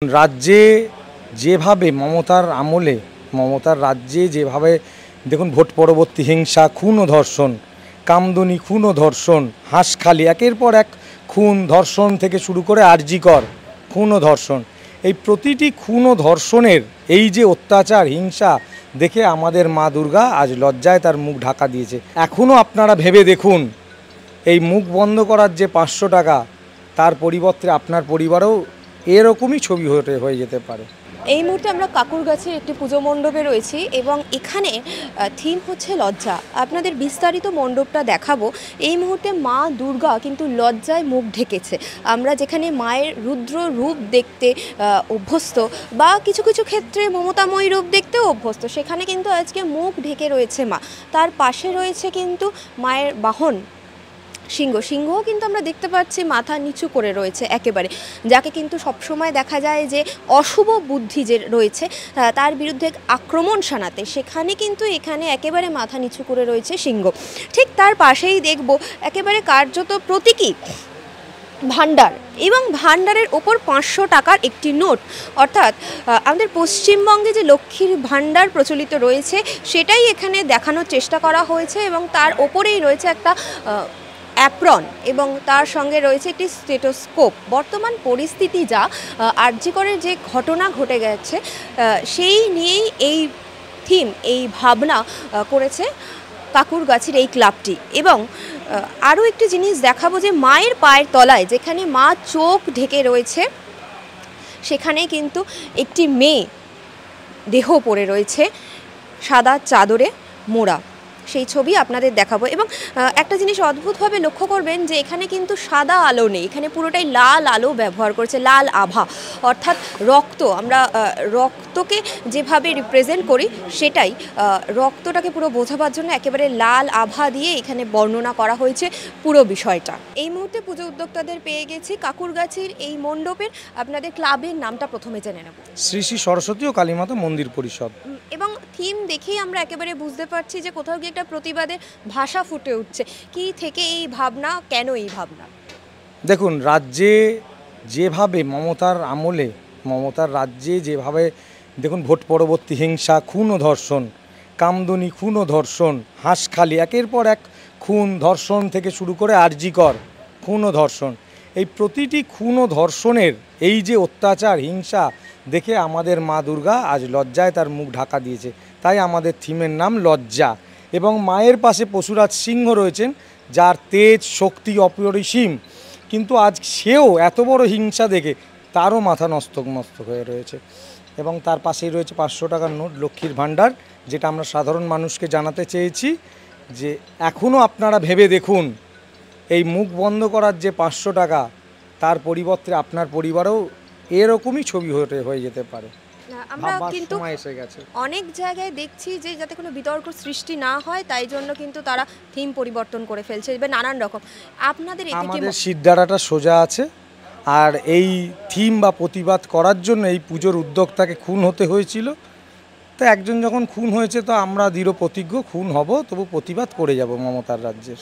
রাজ্যে যেভাবে মমতার আমলে মমতার রাজ্যে যেভাবে দেখুন ভোট পরবর্তী হিংসা, খুন ও ধর্ষণ, কামদুনি, খুন ও ধর্ষণ, হাঁসখালি, একের পর এক খুন ধর্ষণ থেকে শুরু করে আরজিকর খুন ও ধর্ষণ, এই প্রতিটি খুন ও ধর্ষণের এই যে অত্যাচার হিংসা দেখে আমাদের মা দুর্গা আজ লজ্জায় তার মুখ ঢাকা দিয়েছে। এখনও আপনারা ভেবে দেখুন, এই মুখ বন্ধ করার যে 500 টাকা, তার পরিবর্তে আপনার পরিবারেও এরকমই ছবি হয়ে যেতে পারে। এই মুহূর্তে আমরা কাকুরগাছির একটি পুজো মণ্ডপে রয়েছি এবং এখানে থিম হচ্ছে লজ্জা। আপনাদের বিস্তারিত মণ্ডপটা দেখাবো। এই মুহূর্তে মা দুর্গা কিন্তু লজ্জায় মুখ ঢেকেছে। আমরা যেখানে মায়ের রুদ্র রূপ দেখতে অভ্যস্ত বা কিছু কিছু ক্ষেত্রে মমতাময়ী রূপ দেখতেও অভ্যস্ত, সেখানে কিন্তু আজকে মুখ ঢেকে রয়েছে মা। তার পাশে রয়েছে কিন্তু মায়ের বাহন সিংহও কিন্তু আমরা দেখতে পাচ্ছি মাথা নিচু করে রয়েছে একেবারে, যাকে কিন্তু সবসময় দেখা যায় যে অশুভ বুদ্ধি যে রয়েছে তার বিরুদ্ধে আক্রমণ শানাতে, সেখানে কিন্তু এখানে একেবারে মাথা নিচু করে রয়েছে সিংহ। ঠিক তার পাশেই দেখব একেবারে কার্যত প্রতীকী ভান্ডার, এবং ভান্ডারের ওপর 500 টাকার একটি নোট। অর্থাৎ আমাদের পশ্চিমবঙ্গে যে লক্ষ্মীর ভান্ডার প্রচলিত রয়েছে সেটাই এখানে দেখানোর চেষ্টা করা হয়েছে, এবং তার ওপরেই রয়েছে একটা অ্যাপ্রন এবং তার সঙ্গে রয়েছে একটি স্টেথোস্কোপ। বর্তমান পরিস্থিতি যা, আরজিকরের যে ঘটনা ঘটে গেছে সেই নিয়েই এই থিম, এই ভাবনা করেছে কাকুরগাছির এই ক্লাবটি। এবং আরও একটি জিনিস দেখাবো যে মায়ের পায়ের তলায় যেখানে মা চোখ ঢেকে রয়েছে সেখানে কিন্তু একটি মেয়ে দেহ পড়ে রয়েছে সাদা চাদরে মোড়া, সেই ছবি আপনাদের দেখাবো। এবং একটা জিনিস অদ্ভুতভাবে লক্ষ্য করবেন যে এখানে কিন্তু সাদা আলো নেই, এখানে পুরোটাই লাল আলো ব্যবহার করেছে, লাল আভা। অর্থাৎ রক্ত, আমরা রক্তকে যেভাবে রিপ্রেজেন্ট করি সেটাই, রক্তটাকে পুরো বোঝাবার জন্য একেবারে লাল আভা দিয়ে এখানে বর্ণনা করা হয়েছে পুরো বিষয়টা। এই মুহূর্তে পুজো উদ্যোক্তাদের পেয়ে গেছি কাকুরগাছির এই মণ্ডপের। আপনাদের ক্লাবের নামটা প্রথমে জেনে নেব। শ্রী শ্রী সরস্বতী ও কালীমাতা মন্দির পরিষদ। এবং থিম দেখেই আমরা একেবারে বুঝতে পারছি যে কোথাও গিয়ে একটা প্রতিবাদের ভাষা ফুটে উঠছে। কি থেকে এই ভাবনা, কেন এই ভাবনা? দেখুন, রাজ্যে যেভাবে মমতার আমলে মমতার রাজ্যে যেভাবে দেখুন ভোট পরবর্তী হিংসা, খুন ও ধর্ষণ, কামদুনি, খুন ও ধর্ষণ, হাঁসখালি, একের পর এক খুন ধর্ষণ থেকে শুরু করে আরজিকর খুন ও ধর্ষণ, এই প্রতিটি খুন ও ধর্ষণের এই যে অত্যাচার হিংসা দেখে আমাদের মা দুর্গা আজ লজ্জায় তার মুখ ঢাকা দিয়েছে। তাই আমাদের থিমের নাম লজ্জা। এবং মায়ের পাশে পশুরাজ সিংহ রয়েছেন, যার তেজ শক্তি অপরিসীম, কিন্তু আজ সেও এত বড় হিংসা দেখে তারও মাথা নস্তক হয়ে রয়েছে। এবং তার পাশেই রয়েছে 500 টাকার নোট, লক্ষ্মীর ভাণ্ডার, যেটা আমরা সাধারণ মানুষকে জানাতে চেয়েছি যে এখনও আপনারা ভেবে দেখুন, এই মুখ বন্ধ করার যে 500 টাকা, তার পরিবর্তে আপনার পরিবারেও এরকমই ছবি হয়ে যেতে পারে। আমরা কিন্তু অনেক জায়গায় দেখছি যে যাতে কোনো বিতর্ক সৃষ্টি না হয় তাই জন্য কিন্তু তারা থিম পরিবর্তন করে ফেলছে বা নানান রকম। আপনাদের আমাদের সিদ্ধারাটা সোজা আছে, আর এই থিম বা প্রতিবাদ করার জন্য এই পুজোর উদ্যোক্তাকে খুন হতে হয়েছিল। তো একজন যখন খুন হয়েছে তো আমরা দৃঢ় প্রতিজ্ঞ খুন হব, তবু প্রতিবাদ করে যাব মমতার রাজ্যের।